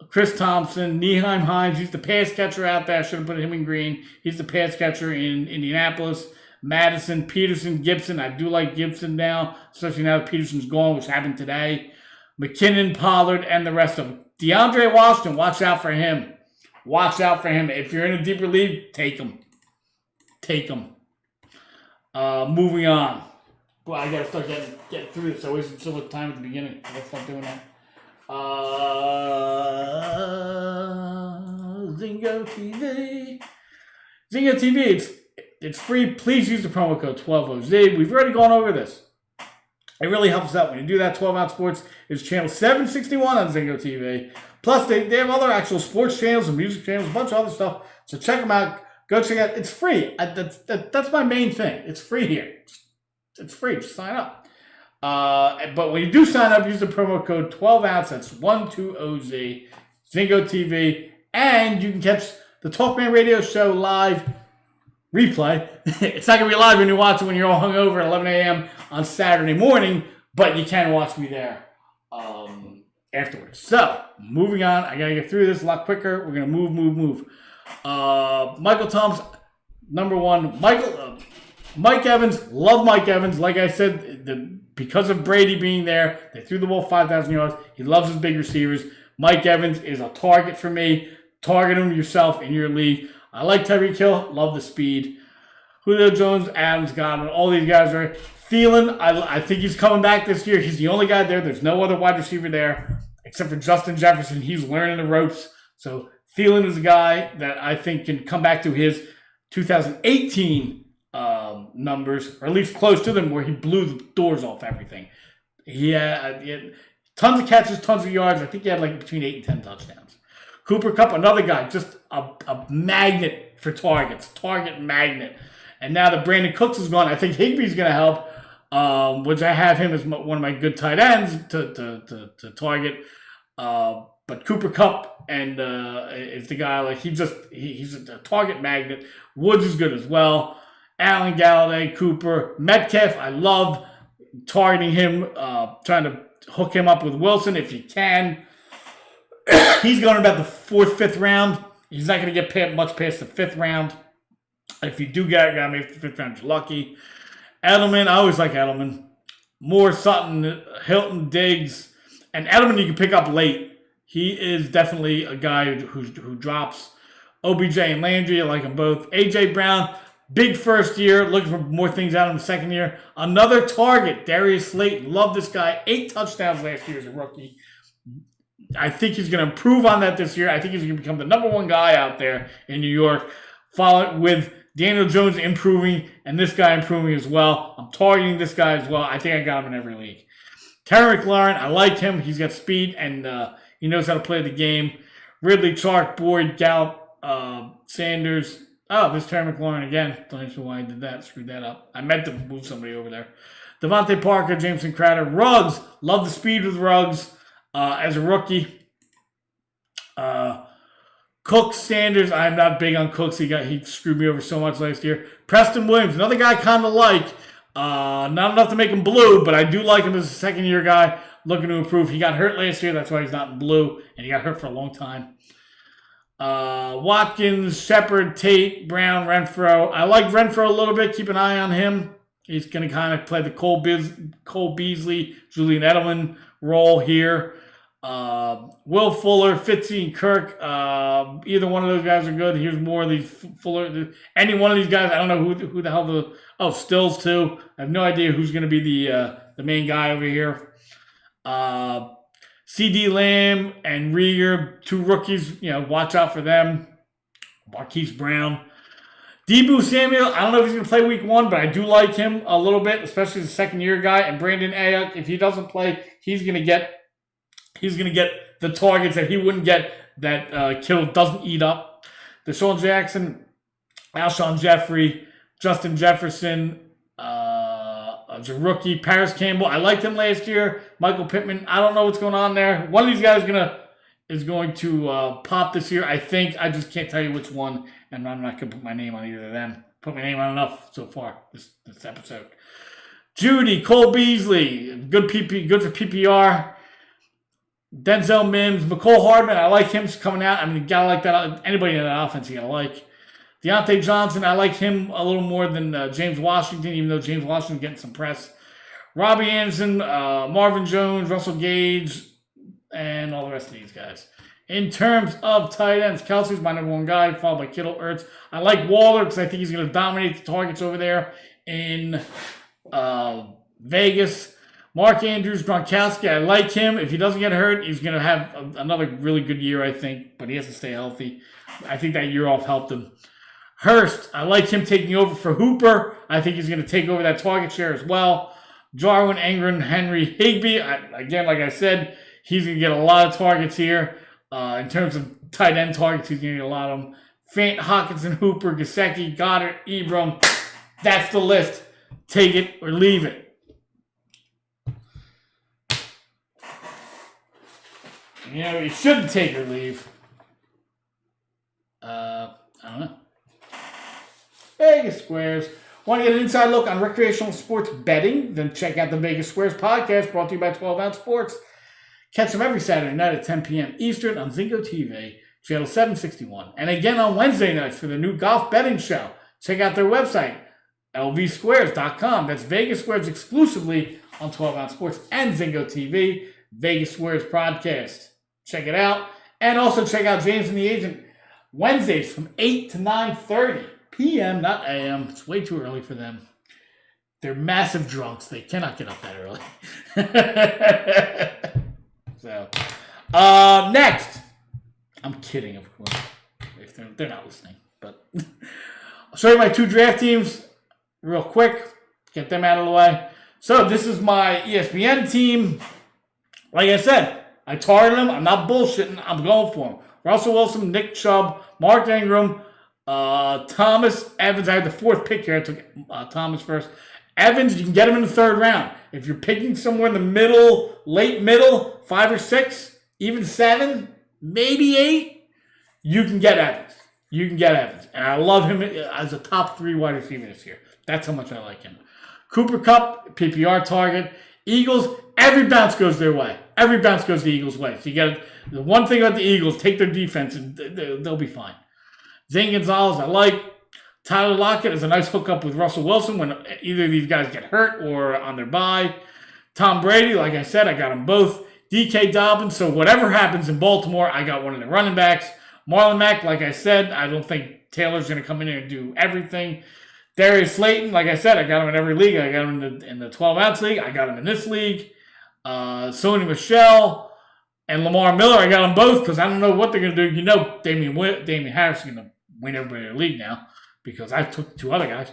Chris Thompson, Nyheim Hines. He's the pass catcher out there. I should have put him in green. He's the pass catcher in Indianapolis. Madison, Peterson, Gibson. I do like Gibson now, especially now that Peterson's gone, which happened today. McKinnon, Pollard, and the rest of them. DeAndre Washington, watch out for him. Watch out for him. If you're in a deeper league, take him. Take him. Moving on. Well, I gotta start getting through this. I wasted so much time at the beginning. Let's stop doing that. Zingo TV. Zingo TV, it's free. Please use the promo code 12OZ. We've already gone over this. It really helps out when you do that. 12 Ounce Sports is channel 761 on Zingo TV. Plus, they have other actual sports channels and music channels, a bunch of other stuff. So check them out. Go check it out. It's free. That's my main thing. It's free here. It's free. Just sign up. But when you do sign up, use the promo code 12 Ounce. That's 12OZ. Zingo TV. And you can catch the Talkman Radio Show live replay. It's not going to be live when you watch it when you're all hungover at 11 a.m. on Saturday morning, but you can watch me there afterwards. So, moving on. I got to get through this a lot quicker. We're going to move. Michael Thomas, number one. Mike Evans, love Mike Evans. Like I said, because of Brady being there, they threw the ball 5,000 yards. He loves his big receivers. Mike Evans is a target for me. Target him yourself in your league. I like Tyreek Hill. Love the speed. Julio Jones, Adams, Godwin, all these guys are Thielen. I think he's coming back this year. He's the only guy there. There's no other wide receiver there except for Justin Jefferson. He's learning the ropes. So Thielen is a guy that I think can come back to his 2018 numbers, or at least close to them, where he blew the doors off everything. He had tons of catches, tons of yards. I think he had like between 8 and 10 touchdowns. Cooper Kupp, another guy, just a magnet for targets, target magnet. And now that Brandon Cooks is gone, I think Higbee's going to help, which I have him as one of my good tight ends to target. But Cooper Kupp and is the guy, like he's a target magnet. Woods is good as well. Allen, Galladay, Cooper, Metcalf, I love targeting him, trying to hook him up with Wilson if you can. He's going about the 4th, 5th round. He's not going to get much past the 5th round. If you do get it, got to make the 5th round, you're lucky. Edelman, I always like Edelman. Moore, Sutton, Hilton, Diggs. And Edelman you can pick up late. He is definitely a guy who drops. OBJ and Landry, I like them both. A.J. Brown, big first year, looking for more things out of him second year. Another target, Darius Slayton. Love this guy. 8 touchdowns last year as a rookie. I think he's going to improve on that this year. I think he's going to become the number one guy out there in New York, followed with Daniel Jones improving and this guy improving as well. I'm targeting this guy as well. I think I got him in every league. Terry McLaurin, I like him. He's got speed and he knows how to play the game. Ridley, Chark, Boyd, Gallup, Sanders. Oh, there's Terry McLaurin again. Don't know why I did that. Screwed that up. I meant to move somebody over there. Devontae Parker, Jameson Crowder. Ruggs, love the speed with Ruggs. As a rookie, Cooks, Sanders. I'm not big on Cooks. He screwed me over so much last year. Preston Williams, another guy I kind of like. Not enough to make him blue, but I do like him as a second-year guy looking to improve. He got hurt last year. That's why he's not in blue, and he got hurt for a long time. Watkins, Shepard, Tate, Brown, Renfro. I like Renfro a little bit. Keep an eye on him. He's going to kind of play the Cole Beasley, Julian Edelman role here. Will Fuller, Fitzy, and Kirk. Either one of those guys are good. Here's more of these Fuller. Any one of these guys, I don't know who the hell Stills too. I have no idea who's going to be the main guy over here. CD Lamb and Rieger, 2 rookies. Watch out for them. Marquise Brown. Deebo Samuel, I don't know if he's going to play week 1, but I do like him a little bit, especially as a second-year guy. And Brandon Ayuk, if he doesn't play, he's going to get the targets that he wouldn't get that Kittle doesn't eat up. Deshaun Jackson, Alshon Jeffrey, Justin Jefferson, as a rookie, Paris Campbell. I liked him last year. Michael Pittman. I don't know what's going on there. One of these guys is going to pop this year. I think. I just can't tell you which one, and I'm not going to put my name on either of them. Put my name on enough so far this episode. Judy, Cole Beasley, good for PPR. Denzel Mims, McCole Hardman. I like him coming out. I mean, you gotta like that. Anybody in that offense, you gotta like. Deontay Johnson, I like him a little more than James Washington, even though James Washington's getting some press. Robbie Anderson, Marvin Jones, Russell Gage, and all the rest of these guys. In terms of tight ends, Kelsey's my number one guy, followed by Kittle, Ertz. I like Waller because I think he's going to dominate the targets over there in Vegas. Mark Andrews, Gronkowski, I like him. If he doesn't get hurt, he's going to have another really good year, I think, but he has to stay healthy. I think that year off helped him. Hurst, I like him taking over for Hooper. I think he's going to take over that target share as well. Jarwin, Ingram, Henry, Higbee. Again, like I said, he's going to get a lot of targets here. In terms of tight end targets, he's going to get a lot of them. Fant, Hockenson, Hooper, Gesicki, Goddard, Ebron. That's the list. Take it or leave it. You know, you shouldn't take or leave. I don't know. Vegas Squares. Want to get an inside look on recreational sports betting? Then check out the Vegas Squares podcast brought to you by 12 Ounce Sports. Catch them every Saturday night at 10 p.m. Eastern on Zingo TV, channel 761. And again on Wednesday nights for the new golf betting show. Check out their website, lvsquares.com. That's Vegas Squares exclusively on 12 Ounce Sports and Zingo TV, Vegas Squares podcast. Check it out. And also check out James and the Agent Wednesdays from 8 to 9:30 p.m., not a.m. It's way too early for them. They're massive drunks. They cannot get up that early. So, next. I'm kidding, of course. If they're not listening. But I'll show you my two draft teams real quick. Get them out of the way. So, this is my ESPN team. Like I said, I targeted them. I'm not bullshitting. I'm going for them. Russell Wilson, Nick Chubb, Mark Ingram, Thomas, Evans. I had the fourth pick here. I took Thomas first. Evans, you can get him in the third round. If you're picking somewhere in the middle, late middle, 5 or 6, even 7, maybe 8, you can get Evans. You can get Evans. And I love him as a top 3 wide receiver this year. That's how much I like him. Cooper Kupp, PPR target. Eagles, every bounce goes their way. Every bounce goes the Eagles' way. So you got the one thing about the Eagles, take their defense and they'll be fine. Zane Gonzalez, I like. Tyler Lockett is a nice hookup with Russell Wilson when either of these guys get hurt or on their bye. Tom Brady, like I said, I got them both. DK Dobbins, so whatever happens in Baltimore, I got one of the running backs. Marlon Mack, like I said, I don't think Taylor's going to come in here and do everything. Darius Slayton, like I said, I got him in every league. I got him in the 12-ounce league. I got him in this league. Sony Michel and Lamar Miller, I got them both because I don't know what they're going to do. You know Damian Harris is going to win everybody in the league now because I took 2 other guys.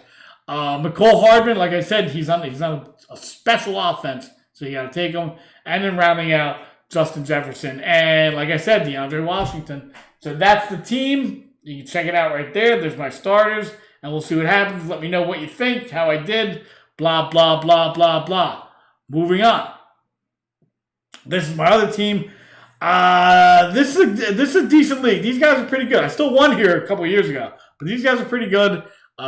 McCole Hardman, like I said, he's on a special offense, so you got to take him. And then rounding out Justin Jefferson and, like I said, DeAndre Washington. So that's the team. You can check it out right there. There's my starters, and we'll see what happens. Let me know what you think, how I did, blah, blah, blah, blah, blah. Moving on. This is my other team. This is a decent league. These guys are pretty good. I still won here a couple of years ago, but these guys are pretty good.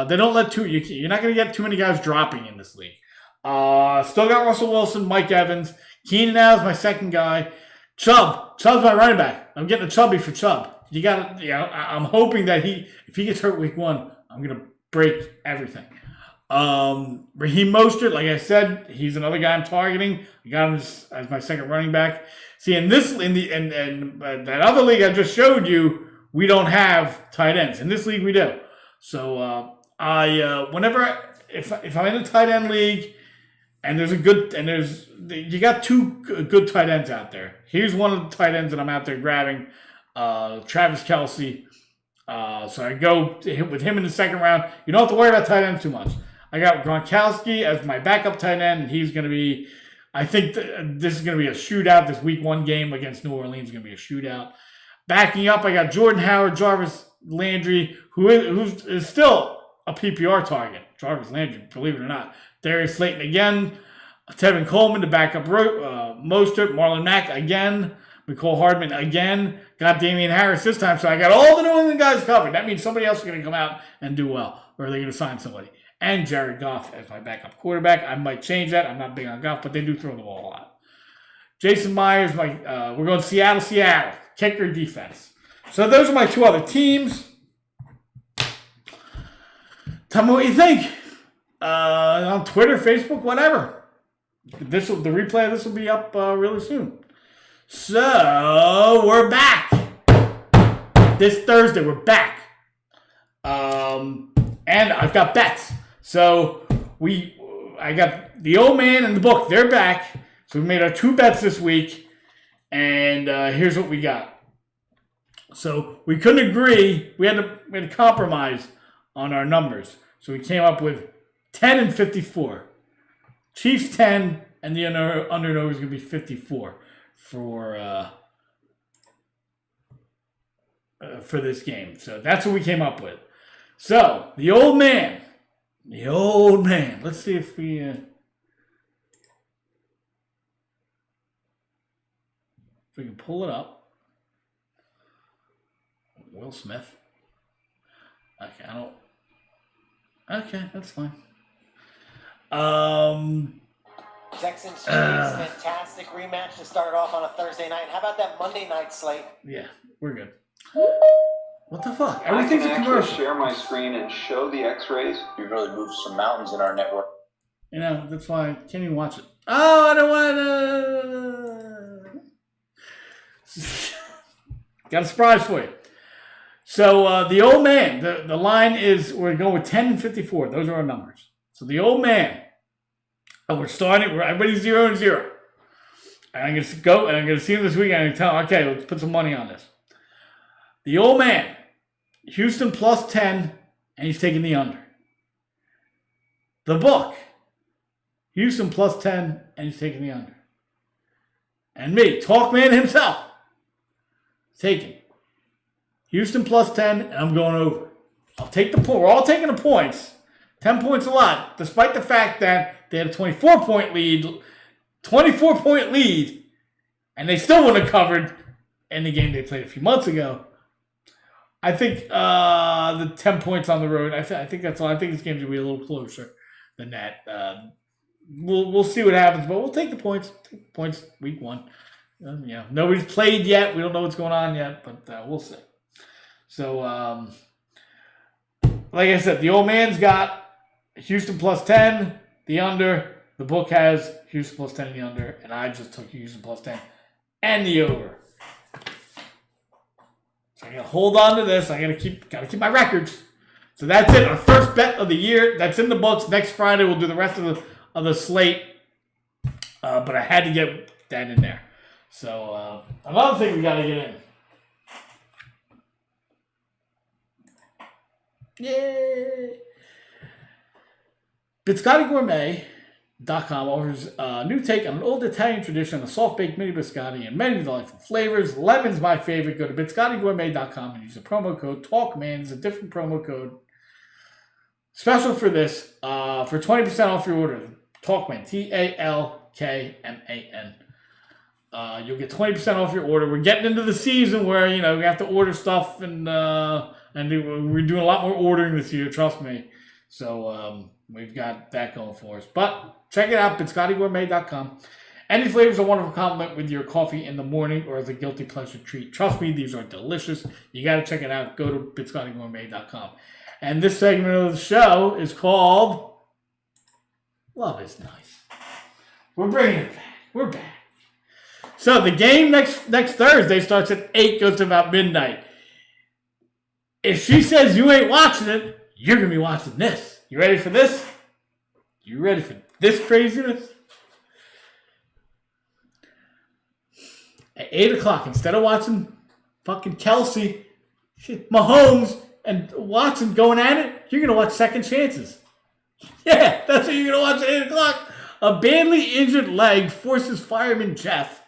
They don't let you're not going to get too many guys dropping in this league. Still got Russell Wilson, Mike Evans. Keenan Allen's my second guy. Chubb's my running back. I'm getting a Chubby for Chubb. I'm hoping that if he gets hurt week 1, I'm going to break everything. Raheem Mostert, like I said, he's another guy I'm targeting. I got him as my second running back. See, in that other league I just showed you, we don't have tight ends. In this league, we do. So if I'm in a tight end league, and you got 2 good tight ends out there. Here's one of the tight ends that I'm out there grabbing, Travis Kelce. So I go with him in the second round. You don't have to worry about tight ends too much. I got Gronkowski as my backup tight end, and he's going to be, I think this is going to be a shootout. This week 1 game against New Orleans is going to be a shootout. Backing up, I got Jordan Howard, Jarvis Landry, who's still a PPR target. Jarvis Landry, believe it or not. Darius Slayton again. Tevin Coleman to back up Mostert. Marlon Mack again. McCole Hardman again. Got Damian Harris this time. So I got all the New England guys covered. That means somebody else is going to come out and do well. Or they're going to sign somebody. And Jared Goff as my backup quarterback. I might change that. I'm not big on Goff, but they do throw the ball a lot. Jason Myers, we're going Seattle. Kicker defense. So those are my two other teams. Tell me what you think. On Twitter, Facebook, whatever. The replay of this will be up really soon. So we're back. This Thursday, we're back. And I've got bets. So I got the old man and the book. They're back. So we made our 2 bets this week. And here's what we got. So we couldn't agree. We had to compromise on our numbers. So we came up with 10 and 54. Chiefs 10, and the underdog is going to be 54 for this game. So that's what we came up with. So the old man. Let's see if we can pull it up. Will Smith. Okay, that's fine. Texans Chiefs, fantastic rematch to start off on a Thursday night. How about that Monday night slate? Yeah, we're good. What the fuck? I Everything's a can commercial. actually share my screen and show the X-rays. We really moved some mountains in our network. You know, that's why I can't even watch it. Oh, I don't want to. Got a surprise for you. So the old man, the line is, we're going with 10 and 54. Those are our numbers. So the old man, we're everybody's 0-0. And I'm going to go, and I'm going to see him this week, and I'm going to tell him, okay, let's put some money on this. The old man, Houston plus 10, and he's taking the under. The book, Houston plus 10, and he's taking the under. And me, Talkman himself, taking Houston plus 10, and I'm going over. I'll take the point. We're all taking the points. 10 points a lot, despite the fact that they had a 24-point lead, and they still wouldn't have covered in the game they played a few months ago. I think the 10 points on the road, I think that's all. I think this game's going to be a little closer than that. We'll see what happens, but we'll take the points. Week 1. Nobody's played yet. We don't know what's going on yet, but we'll see. So, like I said, the old man's got Houston plus 10, the under. The book has Houston plus 10 and the under, and I just took Houston plus 10 and the over. So I gotta hold on to this. I gotta keep my records. So that's it. Our first bet of the year. That's in the books. Next Friday we'll do the rest of the slate. But I had to get that in there. So another thing we gotta get in. Yay! BiscottiGourmet.com offers a new take on an old Italian tradition, a soft-baked mini biscotti and many delightful flavors. Lemon's my favorite. Go to BiscottiGourmet.com and use the promo code TALKMAN. It's a different promo code. Special for this, for 20% off your order. TALKMAN, TALKMAN. You'll get 20% off your order. We're getting into the season where, we have to order stuff and we're doing a lot more ordering this year, trust me. So we've got that going for us. But check it out, BiscottiGourmet.com. Any flavor is a wonderful compliment with your coffee in the morning or as a guilty pleasure treat. Trust me, these are delicious. You got to check it out. Go to BiscottiGourmet.com. And this segment of the show is called Love is Nice. We're bringing it back. We're back. So the game next Thursday starts at 8, goes to about midnight. If she says you ain't watching it, you're going to be watching this. You ready for this? You ready for this craziness? At 8 o'clock, instead of watching fucking Kelsey, Mahomes, and Watson going at it, you're going to watch Second Chances. Yeah, that's what you're going to watch at 8 o'clock. A badly injured leg forces fireman Jeff,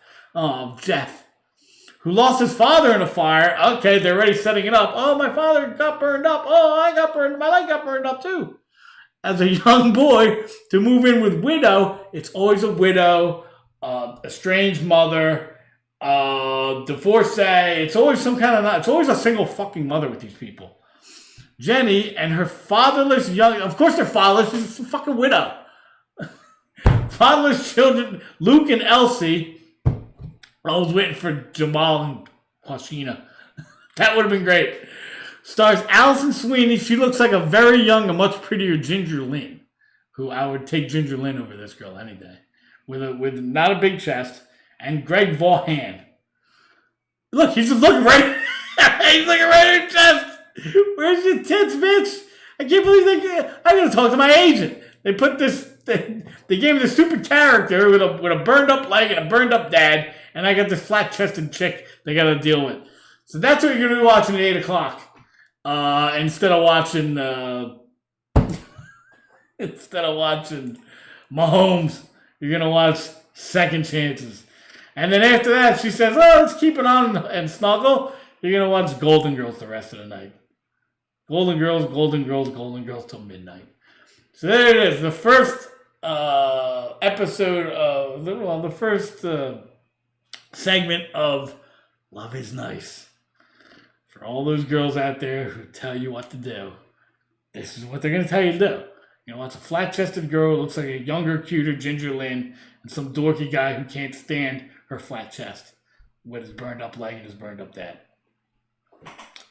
who lost his father in a fire. Okay, they're already setting it up. Oh, my father got burned up. Oh, I got burned. My leg got burned up too. As a young boy, to move in with widow, it's always a widow, estranged mother, divorcee. It's always some kind of, it's always a single fucking mother with these people. Jenny and her fatherless young, of course they're fatherless, she's a fucking widow. Fatherless children, Luke and Elsie. I was waiting for Jamal and Quashina. That would have been great. Stars Allison Sweeney. She looks like a very young and much prettier Ginger Lynn, who I would take Ginger Lynn over this girl any day, with not a big chest. And Greg Vaughan. Look, he's just looking right. He's looking right at her chest. Where's your tits, bitch? I can't believe I gotta talk to my agent. They put this. They gave me this stupid character with a burned up leg and a burned up dad, and I got this flat chested chick they got to deal with. So that's what you're gonna be watching at 8:00. Instead of watching Mahomes, you're gonna watch Second Chances. And then after that, she says, "Oh, let's keep it on and snuggle." You're gonna watch Golden Girls the rest of the night. Golden Girls, Golden Girls, Golden Girls till midnight. So there it is, the first episode of the first segment of Love Is Nice. For all those girls out there who tell you what to do, this is what they're going to tell you to do. You know, it's a flat-chested girl who looks like a younger, cuter Ginger Lynn, and some dorky guy who can't stand her flat chest with his burned-up leg and his burned-up dad.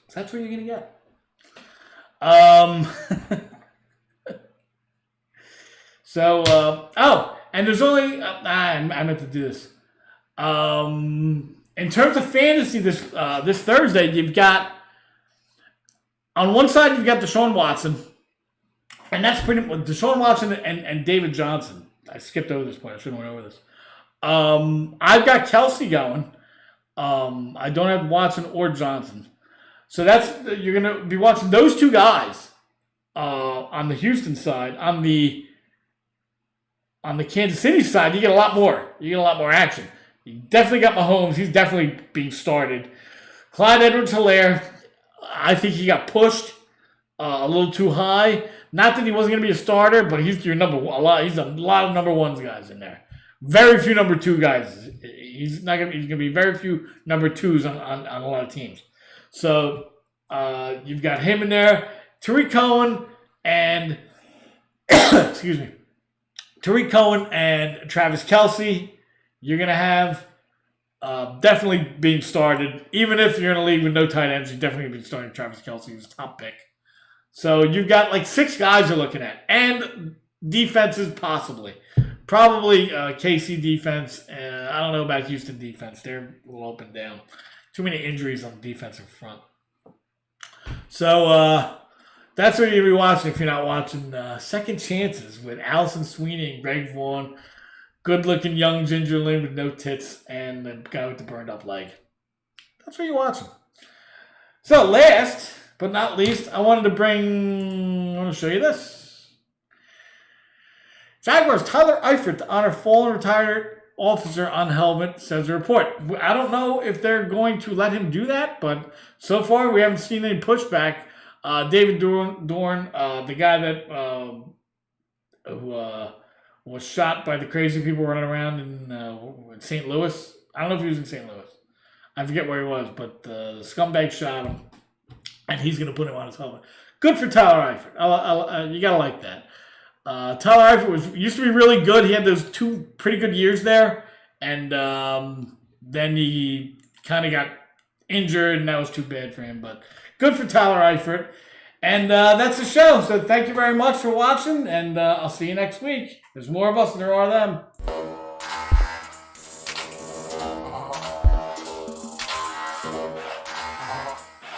So that's what you're going to get. And there's only... I meant to do this. In terms of fantasy, this Thursday, you've got... On one side, you've got Deshaun Watson. And that's pretty much... Deshaun Watson and David Johnson. I skipped over this point. I should have went over this. I've got Kelsey going. I don't have Watson or Johnson. So you're going to be watching those two guys on the Houston side. On the Kansas City side, you get a lot more. You get a lot more action. You definitely got Mahomes. He's definitely being started. Clyde Edwards-Helaire, I think he got pushed a little too high. Not that he wasn't going to be a starter, but he's your number one. He's a lot of number ones guys in there. Very few number two guys. He's going to be very few number twos on a lot of teams. So you've got him in there. Tariq Cohen and excuse me. Tariq Cohen and Travis Kelce, you're going to have definitely being started. Even if you're in a league with no tight ends, you're definitely going to be starting Travis Kelce, who's top pick. So you've got like 6 guys you're looking at. And defenses possibly. Probably KC defense. I don't know about Houston defense. They're a little up and down. Too many injuries on the defensive front. So that's what you'll be watching if you're not watching Second Chances with Allison Sweeney and Greg Vaughn. Good-looking young Ginger Lynn with no tits and the guy with the burned-up leg. That's what you're watching. So last but not least, I want to show you this. Jaguars Tyler Eifert to honor fallen retired officer on helmet, says the report. I don't know if they're going to let him do that, but so far we haven't seen any pushback. David Dorn, the guy that who was shot by the crazy people running around in St. Louis. I don't know if he was in St. Louis. I forget where he was, but the scumbag shot him, and he's going to put him on his helmet. Good for Tyler Eifert. You got to like that. Tyler Eifert used to be really good. He had those 2 pretty good years there, and then he kind of got injured, and that was too bad for him. But good for Tyler Eifert. And that's the show. So thank you very much for watching, and I'll see you next week. There's more of us than there are them.